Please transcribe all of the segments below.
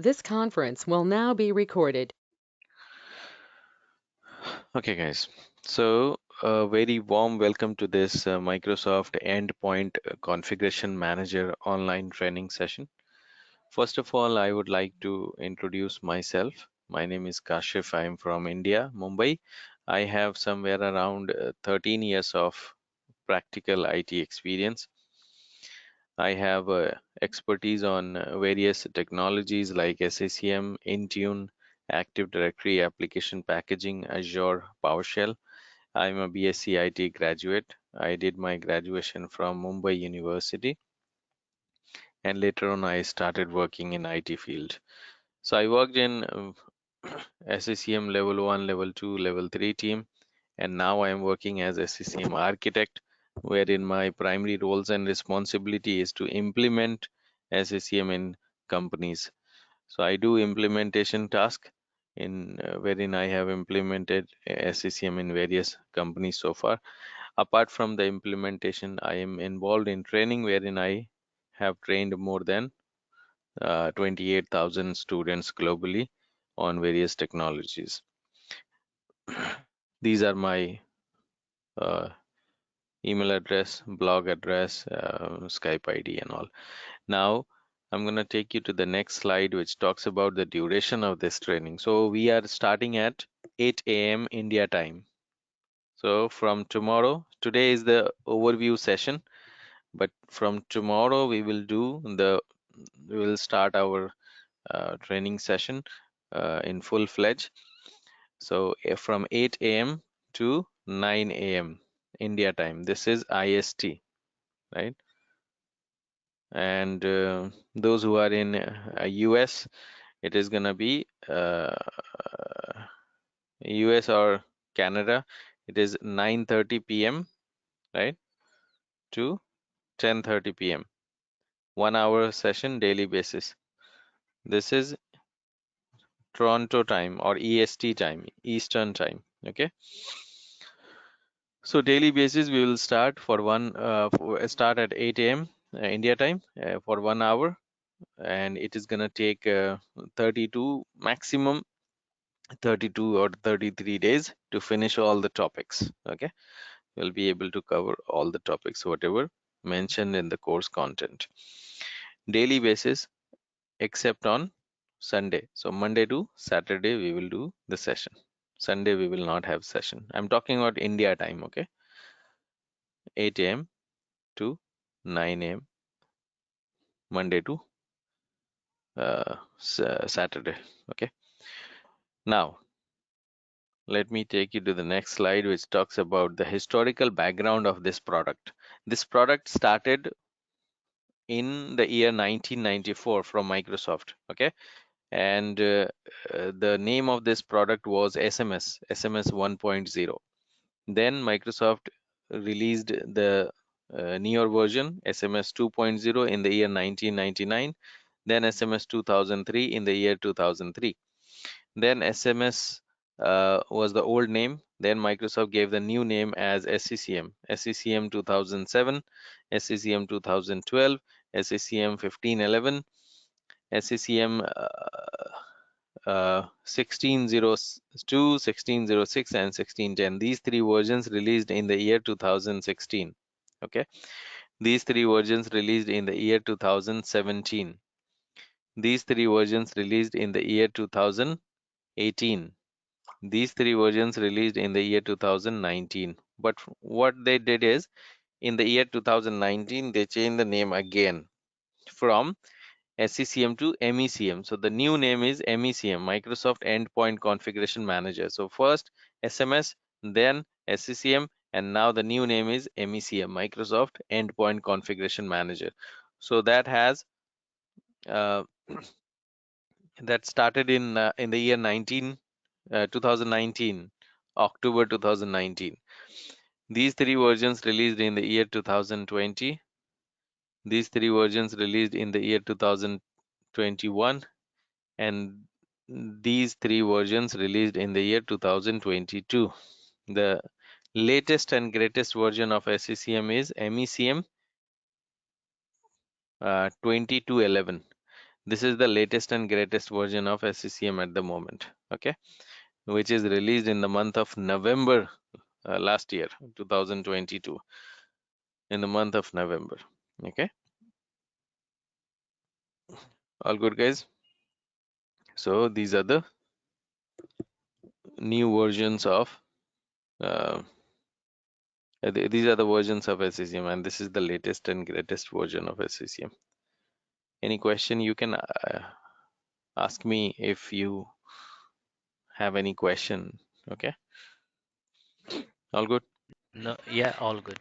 This conference will now be recorded. Okay, guys. So, a very warm welcome to this Microsoft Endpoint Configuration Manager online training session. First of all, I would like to introduce myself. My name is Kashif. I am from India, Mumbai. I have somewhere around 13 years of practical IT experience. I have expertise on various technologies like SCCM, Intune, Active Directory application packaging, Azure, PowerShell. I'm a BSc IT graduate. I did my graduation from Mumbai University, and later on I started working in IT field. So I worked in SCCM level 1, level 2, level 3 team, and now I am working as SCCM architect, wherein my primary roles and responsibility is to implement SCCM in companies. So I do implementation task in wherein I have implemented SCCM in various companies so far. Apart from the implementation, I am involved in training wherein I have trained more than 28,000 students globally on various technologies. These are my uh, email address, blog address, Skype ID, and all. Now, I'm going to take you to the next slide, which talks about the duration of this training. So, we are starting at 8 a.m. India time. So, from tomorrow, today is the overview session, but from tomorrow, we will start our training session in full fledged. So, from 8 a.m. to 9 a.m. India time. This is IST, right? And those who are in US, it is gonna be US or Canada. It is 9:30 p.m. right to 10:30 p.m. 1 hour session daily basis. This is Toronto time or EST time, Eastern time. Okay. So daily basis we will start at 8 a.m. India time for 1 hour, and it is gonna take 32 maximum 32 or 33 days to finish all the topics. Okay, we'll be able to cover all the topics whatever mentioned in the course content. Daily basis except on Sunday. So Monday to Saturday we will do the session. Sunday we will not have session. I'm talking about India time. Okay, 8 a.m. to 9 a.m. Monday to Saturday. Okay. Now, let me take you to the next slide, which talks about the historical background of this product. This product started in the year 1994 from Microsoft. Okay. And the name of this product was SMS 1.0. Then Microsoft released the newer version, SMS 2.0, in the year 1999. Then SMS 2003 in the year 2003. Then SMS was the old name. Then Microsoft gave the new name as SCCM, SCCM 2007, SCCM 2012, SCCM 1511, SCCM 1602, 1606, and 1610. These three versions released in the year 2016. Okay. These three versions released in the year 2017. These three versions released in the year 2018. These three versions released in the year 2019. But what they did is, in the year 2019, they changed the name again from SCCM to MECM. So the new name is MECM, Microsoft Endpoint Configuration Manager. So first SMS, then SCCM, and now the new name is MECM, Microsoft Endpoint Configuration Manager. So that has uh, that started in the year 2019, October 2019. These three versions released in the year 2020. These three versions released in the year 2021, and these three versions released in the year 2022. The latest and greatest version of SCCM is MECM 2211. This is the latest and greatest version of SCCM at the moment, okay, which is released in the month of November last year, 2022, in the month of November. Okay, all good, guys. So these are the new versions of uh, these are the versions of SCCM, and this is the latest and greatest version of SCCM. Any question you can ask me if you have any question. Okay, all good. No, yeah, all good.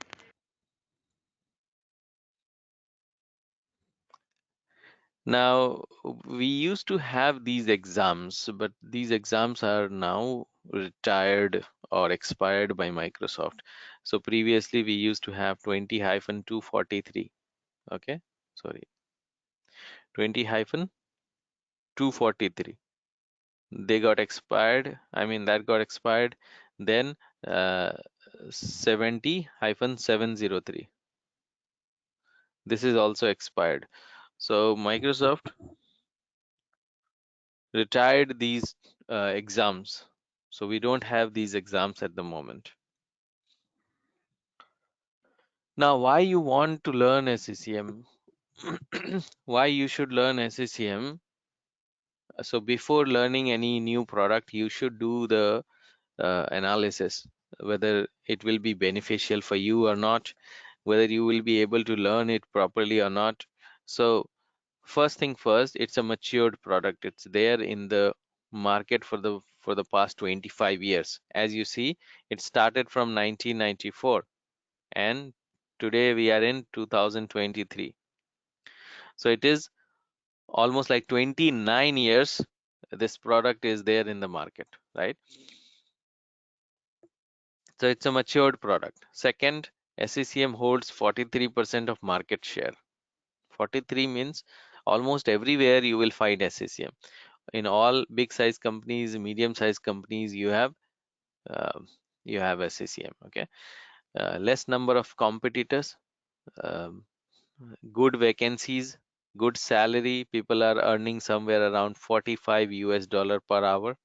Now, we used to have these exams, but these exams are now retired or expired by Microsoft. So previously we used to have 20-243. Okay, sorry, 20-243. They got expired. I mean, that got expired. Then 70-703. This is also expired. So Microsoft retired these exams. So we don't have these exams at the moment. Now, why you want to learn SCCM? Why you should learn SCCM? So before learning any new product, you should do the analysis, whether it will be beneficial for you or not, whether you will be able to learn it properly or not. So first thing first, it's a matured product. It's there in the market for the past 25 years. As you see, it started from 1994 and today we are in 2023. So it is almost like 29 years this product is there in the market, right? So it's a matured product. Second, SCCM holds 43% of market share. 43 means almost everywhere you will find SCCM. In all big size companies, medium size companies, uh, you have SCCM. Okay, less number of competitors, um, good vacancies, good salary. People are earning somewhere around 45 US dollar per hour,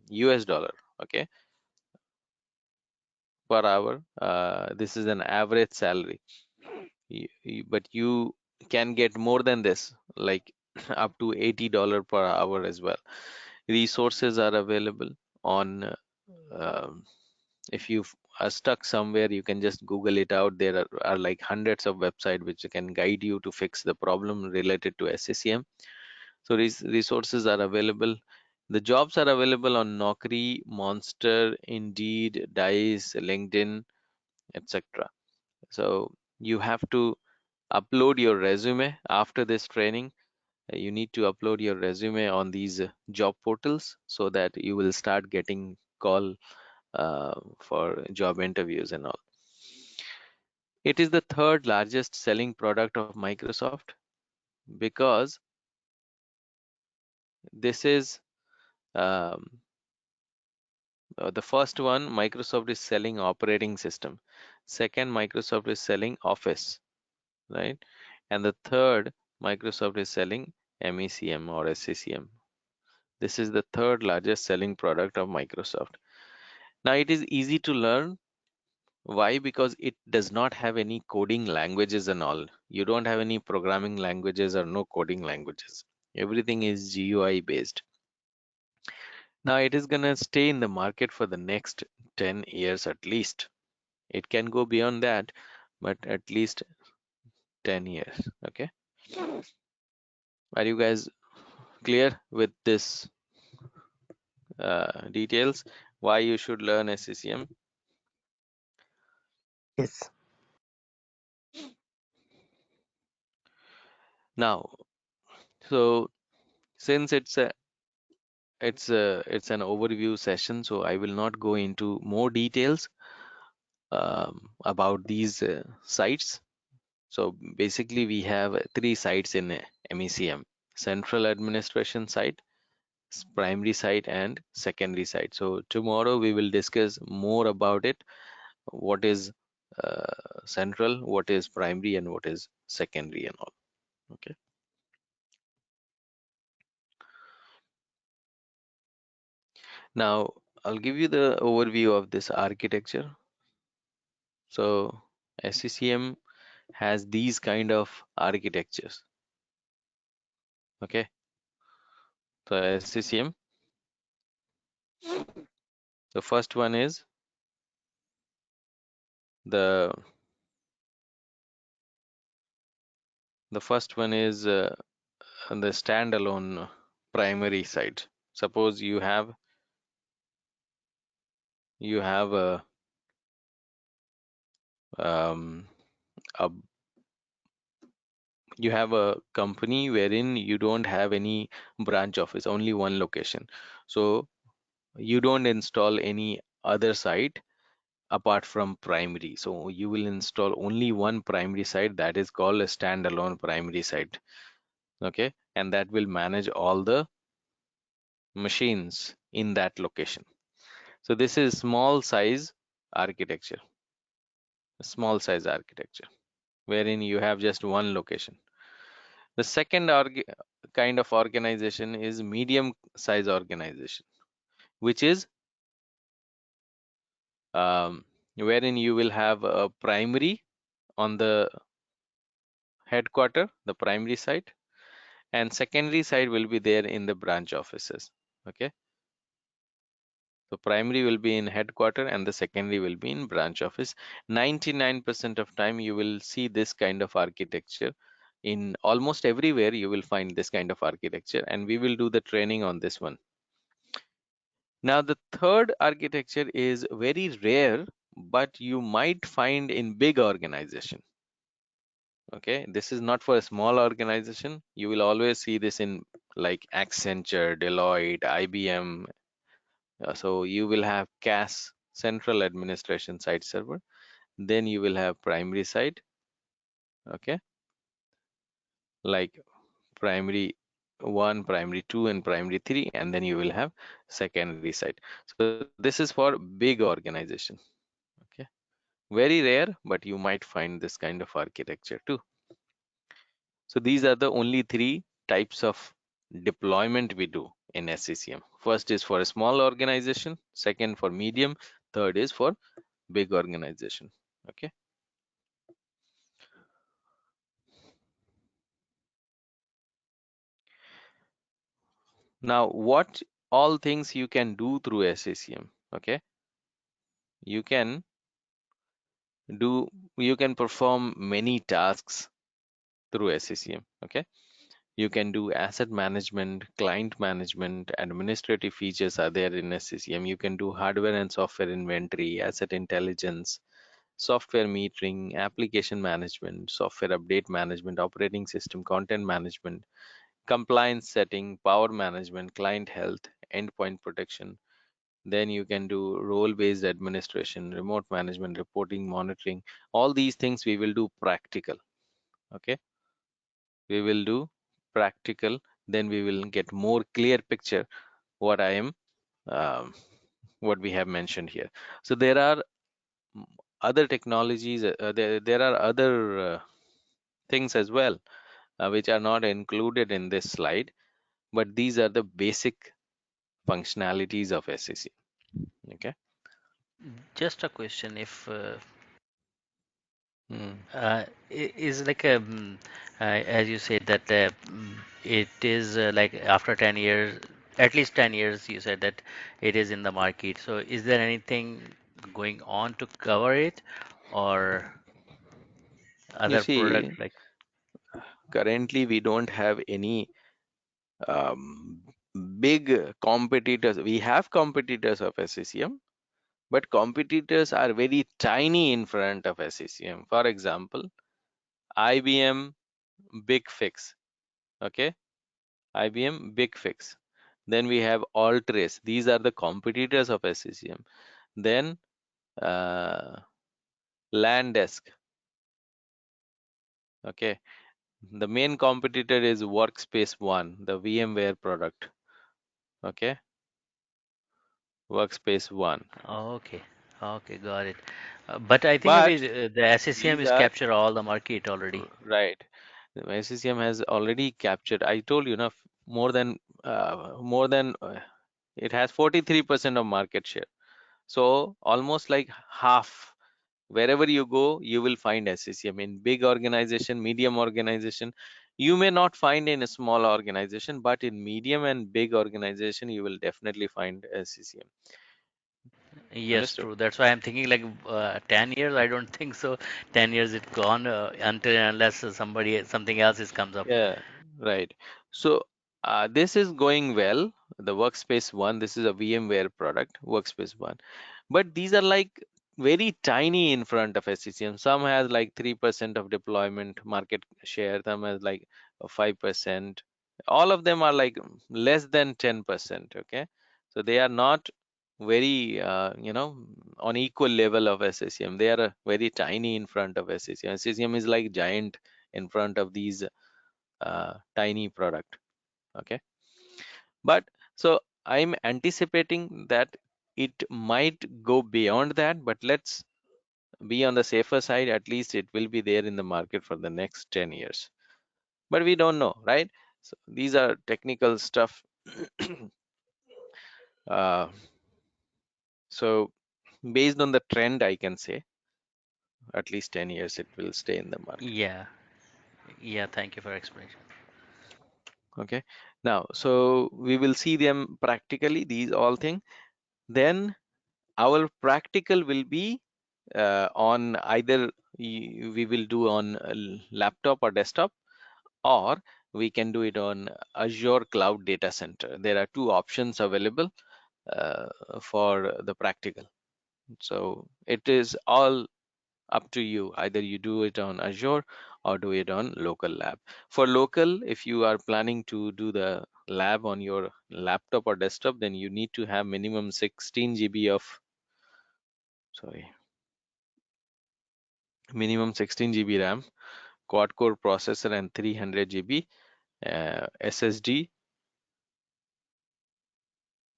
US dollar. Okay, per hour. This is an average salary. But you can get more than this, like up to $80 per hour as well. Resources are available on um, if you are stuck somewhere, you can just Google it out. There are like hundreds of websites which can guide you to fix the problem related to SCCM. So these resources are available. The jobs are available on Naukri, Monster, Indeed, Dice, LinkedIn, etc. So you have to upload your resume after this training. You need to upload your resume on these job portals so that you will start getting call for job interviews and all. It is the third largest selling product of Microsoft because this is um, the first one. Microsoft is selling operating system. Second, Microsoft is selling Office, right? And the third, Microsoft is selling MECM or SCCM. This is the third largest selling product of Microsoft. Now it is easy to learn. Why? Because it does not have any coding languages and all. You don't have any programming languages or no coding languages. Everything is GUI based. Now it is gonna stay in the market for the next 10 years at least. It can go beyond that, but at least 10 years. Okay. Are you guys clear with this details? Why you should learn SCCM? Yes. Now, so since it's an overview session, so I will not go into more details about these sites. So basically, we have three sites in MECM: central administration site, primary site, and secondary site. So tomorrow we will discuss more about it. What is central, what is primary, and what is secondary, and all. Okay. Now, I'll give you the overview of this architecture. So, SCCM has these kind of architectures. Okay, so SCCM, the first one is the first one is the standalone primary side. Suppose you have um, a you have a company wherein you don't have any branch office, only one location. So you don't install any other site apart from primary. So you will install only one primary site, that is called a standalone primary site. Okay, and that will manage all the machines in that location. So this is small size architecture, small size architecture, wherein you have just one location. The second kind of organization is medium size organization, which is wherein you will have a primary on the headquarter, the primary site, and secondary site will be there in the branch offices. Okay, so primary will be in headquarter and the secondary will be in branch office. 99% of time you will see this kind of architecture in almost everywhere. You will find this kind of architecture, and we will do the training on this one. Now, the third architecture is very rare, but you might find in big organization. Okay, this is not for a small organization. You will always see this in like Accenture, Deloitte, IBM. So you will have CAS, Central Administration Site Server. Then you will have primary site. Okay, like primary 1, primary 2, and primary 3, and then you will have secondary site. So this is for big organization. Okay, very rare, but you might find this kind of architecture too. So these are the only three types of deployment we do in SCCM. First is for a small organization, second for medium, third is for big organization. Okay. Now, what all things you can do through SCCM? Okay, you can you can perform many tasks through SCCM. Okay, you can do asset management, client management, administrative features are there in SCCM. You can do hardware and software inventory, asset intelligence, software metering, application management, software update management, operating system, content management, compliance setting, power management, client health, endpoint protection. Then you can do role-based administration, remote management, reporting, monitoring. All these things we will do practical. Okay, we will do practical. Then we will get more clear picture what I am, um, what we have mentioned here. So there are other technologies. There are other things as well, which are not included in this slide, but these are the basic functionalities of SCC. Okay. Just a question, if Hmm. is like a as you said that it is like after 10 years, at least 10 years, you said that it is in the market. So is there anything going on to cover it, or You other see, product like? currently we don't have any um, big competitors. We have competitors of SCCM, but competitors are very tiny in front of SCCM. For example, IBM Big Fix. Okay, IBM Big Fix. Then we have Altrace. These are the competitors of SCCM. Then uh, Landesk. Okay, the main competitor is Workspace ONE, the VMware product. Okay, Workspace ONE. Okay, okay, got it. But I think But the SCCM these is are capture all the market already. right. The SCCM has already captured. I told you, more than It has 43% of market share. So almost like half. Wherever you go, you will find SCCM in big organization, medium organization. You may not find in a small organization, but in medium and big organization, you will definitely find SCCM. Yes, Understood? true. That's why I'm thinking like 10 years. I don't think so. 10 years it's gone until and unless something else is comes up. Yeah, right. So this is going well. The Workspace ONE, this is a VMware product, Workspace ONE. But these are like very tiny in front of SCCM. Some has like 3% of deployment market share, some has like 5%. All of them are like less than 10%. Okay. So they are not very, on equal level of SCCM. They are very tiny in front of SCCM. SCCM is like giant in front of these tiny product. Okay, but so I'm anticipating that it might go beyond that, but let's be on the safer side. At least it will be there in the market for the next 10 years, but we don't know, right? So these are technical stuff. uh, so based on the trend, I can say at least 10 years it will stay in the market. Yeah, yeah. Thank you for explanation. Okay, now so we will see them practically, these all things. Then our practical will be on either we will do on a laptop or desktop, or we can do it on Azure Cloud Data Center. There are two options available uh, for the practical. So it is all up to you. Either you do it on Azure or do it on local lab. For local, if you are planning to do the lab on your laptop or desktop, then you need to have minimum 16 GB of, sorry, minimum 16 GB RAM, quad core processor, and 300 GB SSD.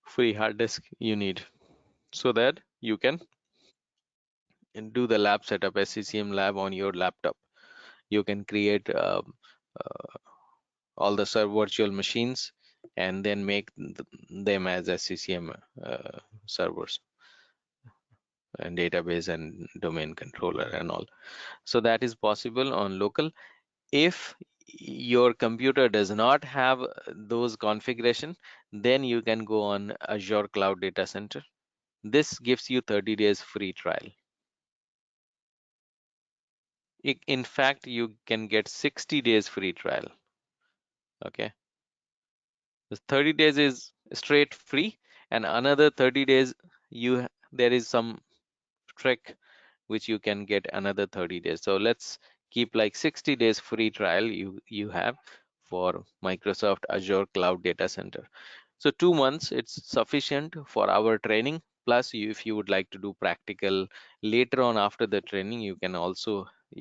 Free hard disk you need, so that you can do the lab setup, SCCM lab on your laptop. You can create uh, all the virtual machines and then make them as SCCM servers and database and domain controller and all. So that is possible on local. If your computer does not have those configuration, then you can go on Azure Cloud Data Center. This gives you 30 days free trial. In fact, you can get 60 days free trial. Okay, the 30 days is straight free, and another 30 days there is some trick which you can get another 30 days. So let's keep like 60 days free trial you have for Microsoft Azure Cloud Data Center. So 2 months it's sufficient for our training. Plus, if you would like to do practical later on after the training, you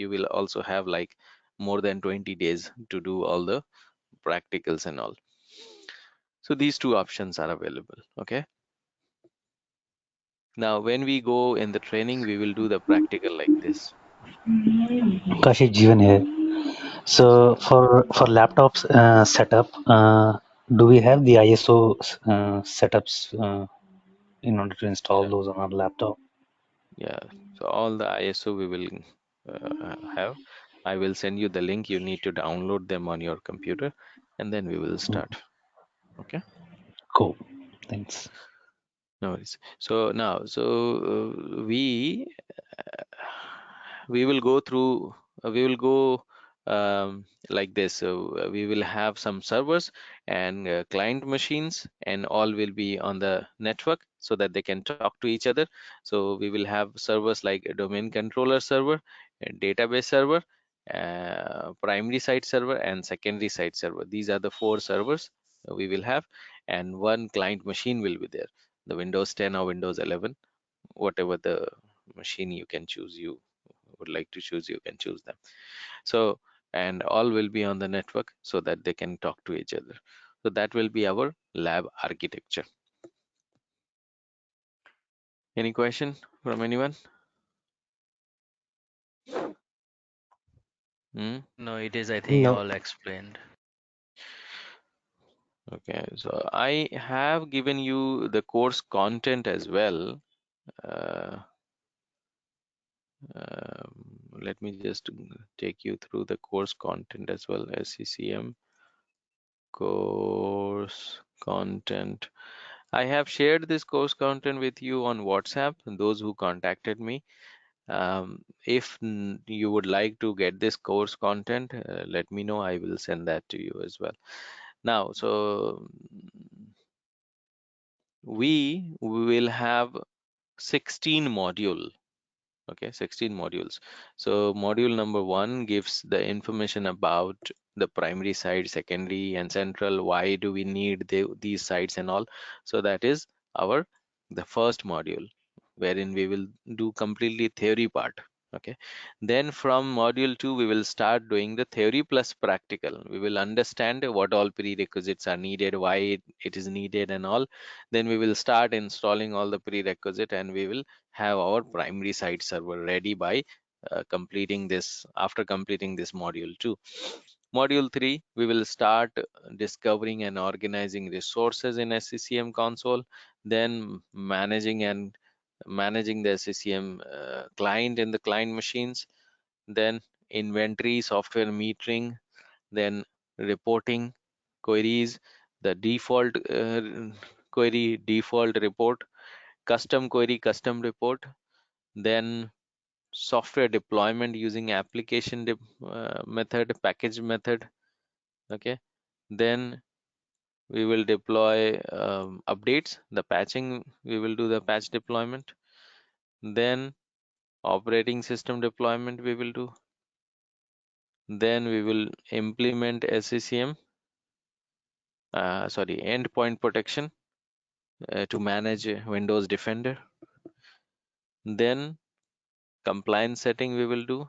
will also have like more than 20 days to do all the practicals and all. So these two options are available. Okay. Now, when we go in the training, we will do the practical like this. Kashi Jeevan here. So for laptops setup, do we have the ISO setups in order to install Yeah, those on our laptop? yeah. So all the ISO we will have. I will send you the link. You need to download them on your computer, and then we will Mm, start. Okay. cool. Thanks. No worries. So now, we we will go through. We will go like this. So we will have some servers and client machines, and all will be on the network so that they can talk to each other. So we will have servers like a domain controller server, a database server, primary site server, and secondary site server. These are the four servers we will have, and one client machine will be there, the Windows 10 or Windows 11, whatever the machine you can choose, you would like to choose, you can choose them. So, and all will be on the network so that they can talk to each other. So that will be our lab architecture. Any question from anyone? Hmm? No, it is, I think, No, all explained. Okay, so I have given you the course content as well. Uh, Let me just take you through the course content as well. SCCM course content. I have shared this course content with you on WhatsApp, those who contacted me. If you would like to get this course content, let me know. I will send that to you as well. Now, so we will have 16 module. Okay, 16 modules. So module number 1 gives the information about the primary side, secondary and central. Why do we need these sides and all? So that is our the first module, wherein we will do completely theory part. Okay, then from module 2 we will start doing the theory plus practical. We will understand what all prerequisites are needed, why it is needed and all. Then we will start installing all the prerequisite, and we will have our primary site server ready by completing this. After completing this module 2, module 3, we will start discovering and organizing resources in SCCM console, then managing the SCCM client in the client machines, then inventory, software metering, then reporting queries, the default query, default report, custom query, custom report, then software deployment using application method, package method. Okay, then we will deploy updates, the patching, we will do the patch deployment, then operating system deployment we will do, then we will implement SCCM endpoint protection to manage Windows Defender, then compliance setting we will do,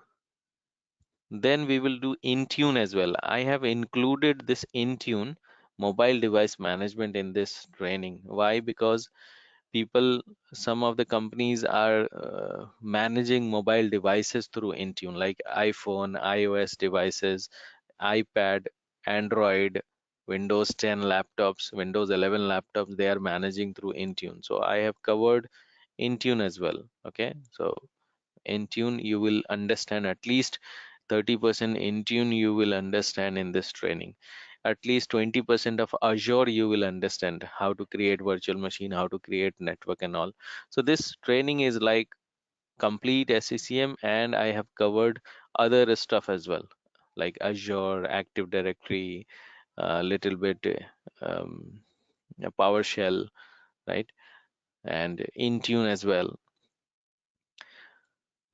then we will do Intune as well. I have included this Intune mobile device management in this training. Why? Because people, some of the companies are managing mobile devices through Intune, like iPhone, iOS devices, iPad, Android, Windows 10 laptops, Windows 11 laptops, they are managing through Intune. So I have covered Intune as well. Okay, so Intune you will understand at least 30% Intune you will understand in this training. At least 20% of Azure you will understand how to create virtual machine, how to create network and all. So this training is like complete SCCM, and I have covered other stuff as well, like Azure, Active Directory, a little bit PowerShell, right? And Intune as well.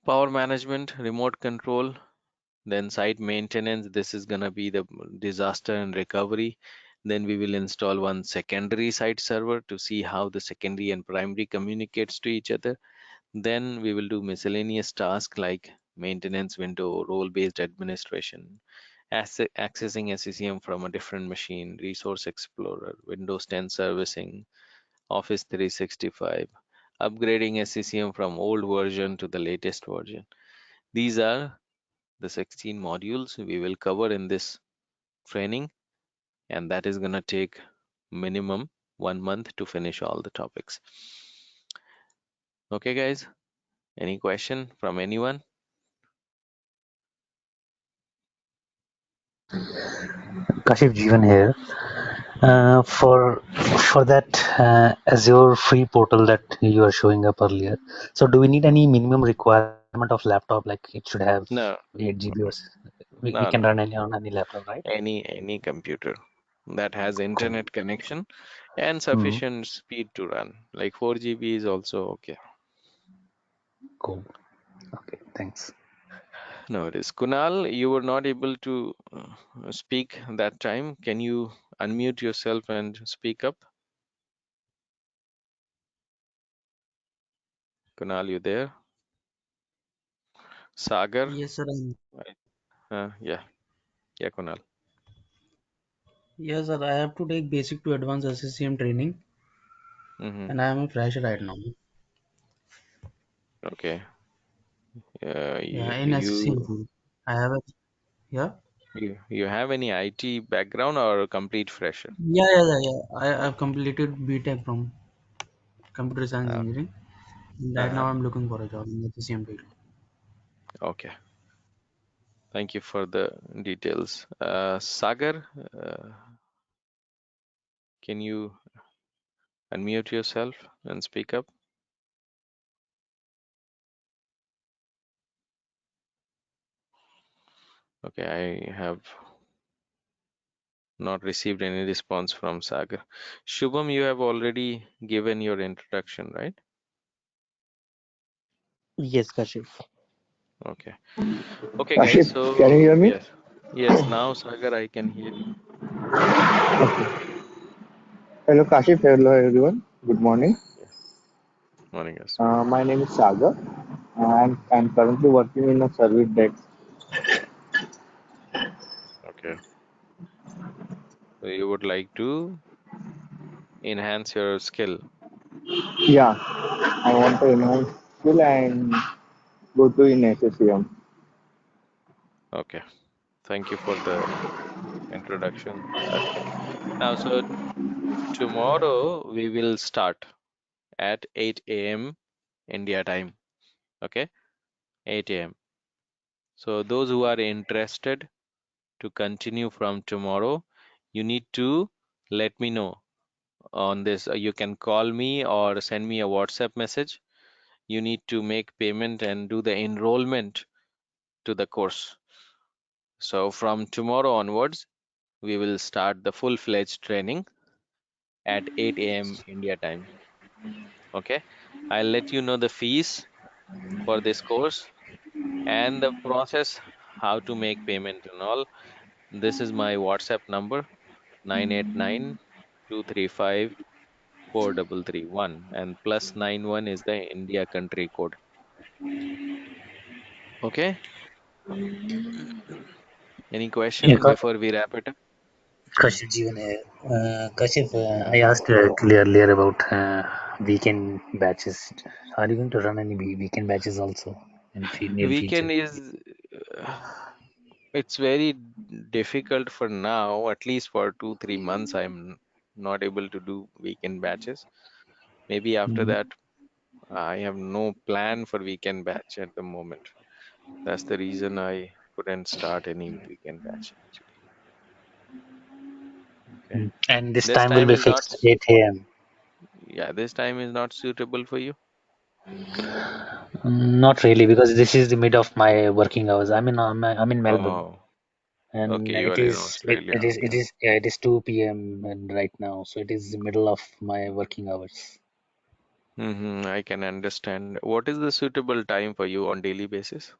Power management, remote control, then site maintenance. This is gonna be the disaster and recovery. Then we will install one secondary site server to see how the secondary and primary communicates to each other. Then we will do miscellaneous tasks like maintenance window, role-based administration, accessing SCCM from a different machine, resource explorer, Windows 10 servicing, Office 365, upgrading SCCM from old version to the latest version. These are the 16 modules we will cover in this training, and that is going to take minimum 1 month to finish all the topics. Okay, guys, any question from anyone? Kashif Jeevan here. For that Azure free portal that you are showing up earlier, so do we need any minimum requirement of laptop? Like it should have No, 8 GB or we no, can no. run on any laptop, right? Any computer that has Cool. internet connection and Hmm. sufficient speed to run, like 4 GB is also okay. Cool. Okay. Thanks. No, it is. Kunal, you were not able to speak that time. Can you unmute yourself and speak up? Kunal, you there? Sagar? Yes, sir. Yeah, yeah, Kunal. Yes, sir. I have to take basic to advanced SCCM training, Mm-hmm. and I am a fresh right now. Okay. Yeah, in You SCCM field. I have a yeah. You have any IT background or a complete fresher? Yeah. I've completed BTech from Computer Science Uh, Engineering. Right uh, now, I'm looking for a job in the SCCM field. okay. Thank you for the details. Sagar, can you unmute yourself and speak up? Okay, I have not received any response from Sagar. Shubham, you have already given your introduction, right? Yes, Kashif. Okay. Okay, guys. Kashif, can you So hear me? yes, yes. Now, Sagar, I can hear you. Hello, Kashif. Hello, everyone. Good morning. Yeah. Morning, guys. My name is Sagar, and I'm currently working in a service desk. Okay. So you would like to enhance your skill. Yeah, I want to enhance skill and go to in SCCM. Okay. Thank you for the introduction, Sagar. Now, so tomorrow we will start at 8 a.m. India time. Okay, 8 a.m. So those who are interested to continue from tomorrow, you need to let me know on this. You can call me or send me a WhatsApp message. You need to make payment and do the enrollment to the course. So from tomorrow onwards, we will start the full-fledged training at 8 a.m. India time. Okay, I'll let you know the fees for this course and the process, how to make payment and all. This is my WhatsApp number, 989-235-4331, and +91 is the India country code. Okay, any Yeah, question before we wrap it up? Kashif Jeevan here. Kashif, I asked earlier about weekend batches. Are you going to run any weekend batches also in near future? Weekend is it's very difficult for now, at least for 2-3 months. I'm not able to do weekend batches. Maybe after Mm, that, I have no plan for weekend batch at the moment. That's the reason I couldn't start any weekend batch actually. Okay. And this This time will time be is not, fixed 8 a.m. yeah, this time is not suitable for you. Not really, because this is the mid of my working hours. I'm in Melbourne, Oh, and okay, you are in it Australia. is Okay. yeah, it is 2 p.m. and right now, so it is the middle of my working hours. I can understand. What is the suitable time for you on daily basis?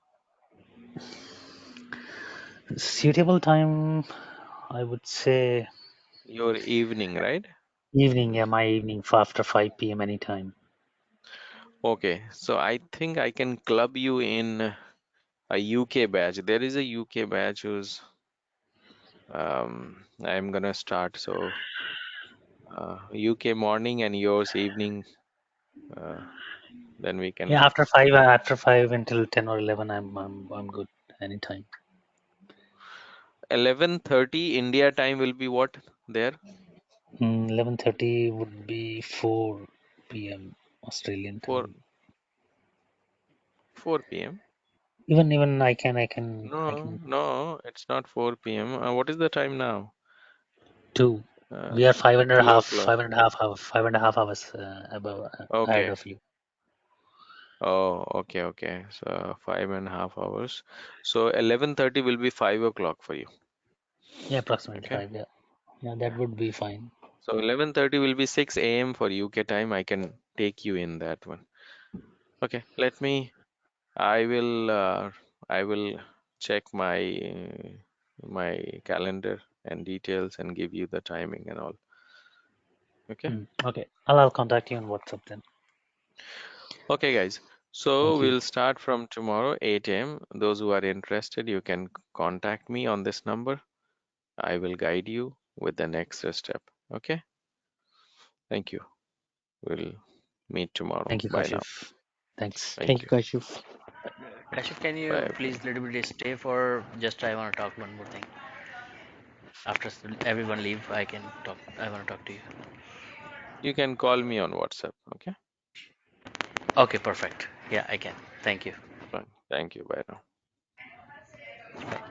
Suitable time, I would say Your evening, right? evening. Yeah, my evening after 5 p.m. anytime. Okay, so I think I can club you in a UK batch. There is a UK batch who's I'm gonna start. So UK morning and yours evening. Uh, then we can Yeah, after five until 10 or 11, I'm good anytime. 11:30 India time will be what there? 11:30 would be 4 p.m. Australian 4 time. 4 p.m. Even I can No, no, it's not 4 p.m. What is the time now? two. Uh, We are five and a 2 half, o'clock. 5.5 hours, 5.5 hours above ahead Okay. of you. Oh, okay, okay. So 5.5 hours. So 11:30 will be 5 o'clock for you. Yeah, approximately Okay. five. Yeah, yeah, that would be fine. So 11:30 will be 6 a.m. for UK time. I can take you in that one. Okay. Let me. I will. I will check my calendar and details and give you the timing and all. Okay. Okay, I'll contact you on WhatsApp then. Okay, guys. So Thank you. we'll start from tomorrow 8 a.m. Those who are interested, you can contact me on this number. I will guide you with the next step. Okay. Thank you. We'll meet tomorrow. Thank you, Bye now. Kashif. Thanks. Thank Thank you. you, Kashif. Kashif, can Bye, you everyone. please little bit stay for just I want to talk one more thing. After everyone leave, I can talk. I want to talk to you. You can call me on WhatsApp. Okay. Okay, perfect. Yeah, I can. Thank you. Fine. Thank you. Bye now. Bye.